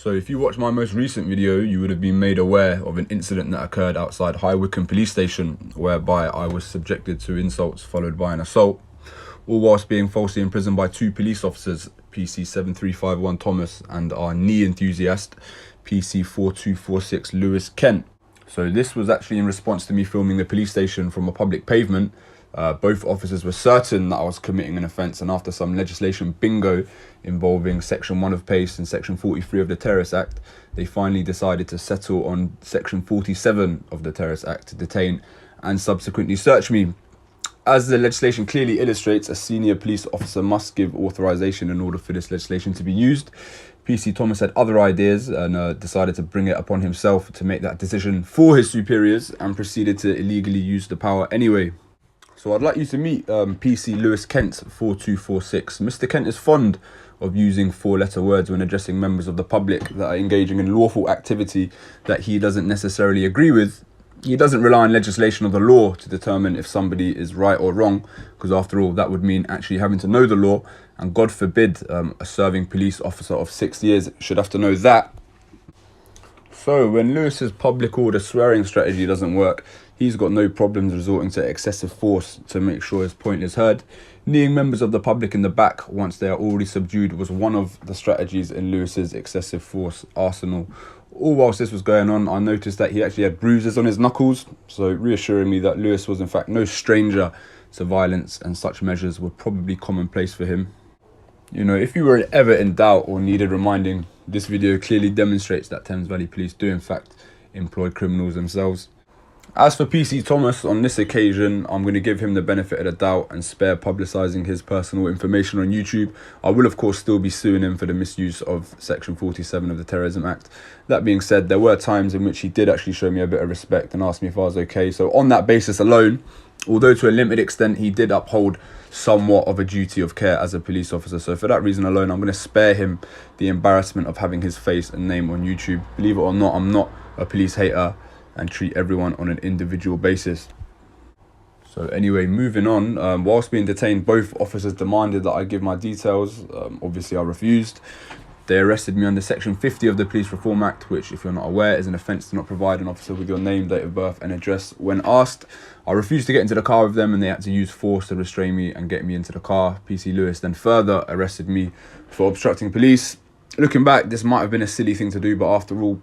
So if you watched my most recent video, you would have been made aware of an incident that occurred outside Wycombe police station, whereby I was subjected to insults followed by an assault, all whilst being falsely imprisoned by two police officers, PC 7351 Thomas and our knee enthusiast, PC 4246 Lewis Kent. So this was actually in response to me filming the police station from a public pavement. Both officers were certain that I was committing an offence, and after some legislation bingo involving Section 1 of PACE and Section 43 of the Terrorist Act, they finally decided to settle on Section 47 of the Terrorist Act to detain and subsequently search me. As the legislation clearly illustrates, a senior police officer must give authorization in order for this legislation to be used. PC Thomas had other ideas and decided to bring it upon himself to make that decision for his superiors and proceeded to illegally use the power anyway. So I'd like you to meet PC Lewis Kent 4246. Mr. Kent is fond of using four-letter words when addressing members of the public that are engaging in lawful activity that he doesn't necessarily agree with. He doesn't rely on legislation or the law to determine if somebody is right or wrong, because after all, that would mean actually having to know the law, and God forbid a serving police officer of 6 years should have to know that. So when Lewis's public order swearing strategy doesn't work, he's got no problems resorting to excessive force to make sure his point is heard. Kneeing members of the public in the back once they are already subdued was one of the strategies in Lewis's excessive force arsenal. All whilst this was going on, I noticed that he actually had bruises on his knuckles, so reassuring me that Lewis was in fact no stranger to violence, and such measures were probably commonplace for him. You know, if you were ever in doubt or needed reminding, this video clearly demonstrates that Thames Valley Police do in fact employ criminals themselves. As for PC Thomas, on this occasion, I'm going to give him the benefit of the doubt and spare publicising his personal information on YouTube. I will of course still be suing him for the misuse of Section 47 of the Terrorism Act. That being said, there were times in which he did actually show me a bit of respect and ask me if I was okay. So on that basis alone, although to a limited extent he did uphold somewhat of a duty of care as a police officer, so for that reason alone, I'm going to spare him the embarrassment of having his face and name on YouTube. Believe it or not, I'm not a police hater and treat everyone on an individual basis. So anyway, moving on, whilst being detained, both officers demanded that I give my details. Obviously I refused. They arrested me under Section 50 of the Police Reform Act, which, if you're not aware, is an offence to not provide an officer with your name, date of birth and address when asked. I refused to get into the car with them and they had to use force to restrain me and get me into the car. PC Lewis then further arrested me for obstructing police. Looking back, this might have been a silly thing to do, but after all,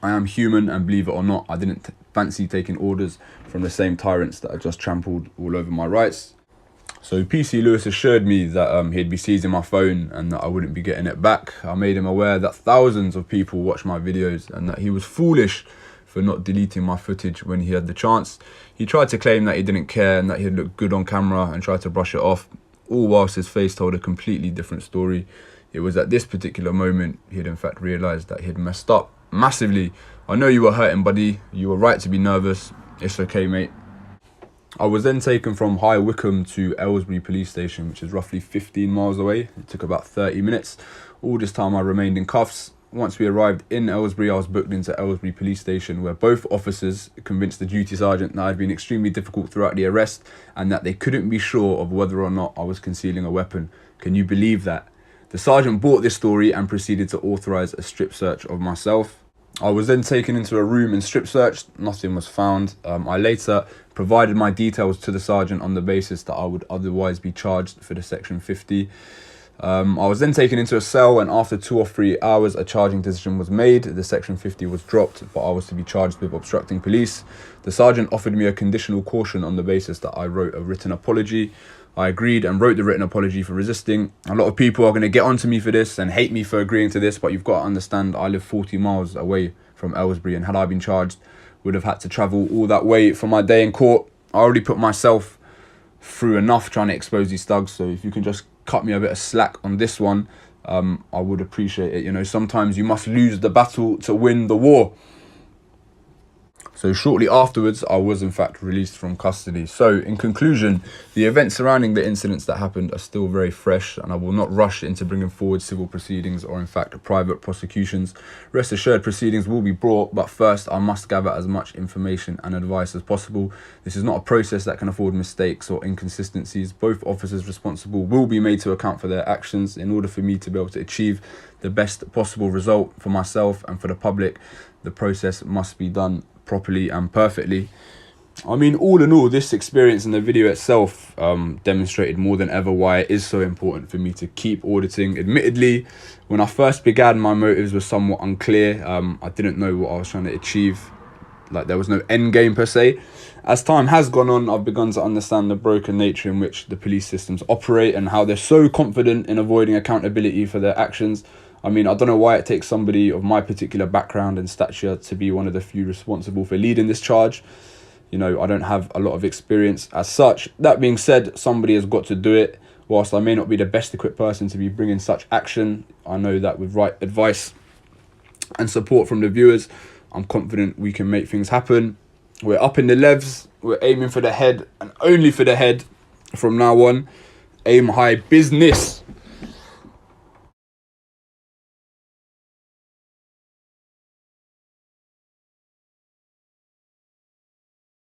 I am human, and believe it or not, I didn't fancy taking orders from the same tyrants that had just trampled all over my rights. So PC Lewis assured me that he'd be seizing my phone and that I wouldn't be getting it back. I made him aware that thousands of people watch my videos and that he was foolish for not deleting my footage when he had the chance. He tried to claim that he didn't care and that he'd look good on camera and tried to brush it off, all whilst his face told a completely different story. It was at this particular moment he'd in fact realised that he'd messed up massively. I know you were hurting, buddy. You were right to be nervous. It's okay, mate. I was then taken from Wycombe to Aylesbury police station, which is roughly 15 miles away. It took about 30 minutes. All this time I remained in cuffs. Once we arrived in Aylesbury, I was booked into Aylesbury police station, where both officers convinced the duty sergeant that I'd been extremely difficult throughout the arrest and that they couldn't be sure of whether or not I was concealing a weapon. Can you believe that? The sergeant bought this story and proceeded to authorise a strip search of myself. I was then taken into a room and strip searched. Nothing was found. I later provided my details to the sergeant on the basis that I would otherwise be charged for the Section 50. I was then taken into a cell, and after 2 or 3 hours a charging decision was made. The Section 50 was dropped, but I was to be charged with obstructing police. The sergeant offered me a conditional caution on the basis that I wrote a written apology. I agreed and wrote the written apology for resisting. A lot of people are going to get onto me for this and hate me for agreeing to this, but you've got to understand I live 40 miles away from Aylesbury, and had I been charged, would have had to travel all that way for my day in court. I already put myself through enough trying to expose these thugs, so if you can just cut me a bit of slack on this one, I would appreciate it. You know, sometimes you must lose the battle to win the war. So shortly afterwards, I was in fact released from custody. So in conclusion, the events surrounding the incidents that happened are still very fresh, and I will not rush into bringing forward civil proceedings or in fact private prosecutions. Rest assured, proceedings will be brought, but first I must gather as much information and advice as possible. This is not a process that can afford mistakes or inconsistencies. Both officers responsible will be made to account for their actions in order for me to be able to achieve the best possible result for myself and for the public, the process must be done properly and perfectly. I mean, all in all, this experience in the video itself demonstrated more than ever why it is so important for me to keep auditing. Admittedly, when I first began, my motives were somewhat unclear. I didn't know what I was trying to achieve. Like, there was no end game per se. As time has gone on, I've begun to understand the broken nature in which the police systems operate and how they're so confident in avoiding accountability for their actions. I mean, I don't know why it takes somebody of my particular background and stature to be one of the few responsible for leading this charge. You know, I don't have a lot of experience as such. That being said, somebody has got to do it. Whilst I may not be the best equipped person to be bringing such action, I know that with right advice and support from the viewers, I'm confident we can make things happen. We're up in the levs. We're aiming for the head and only for the head from now on. Aim high business.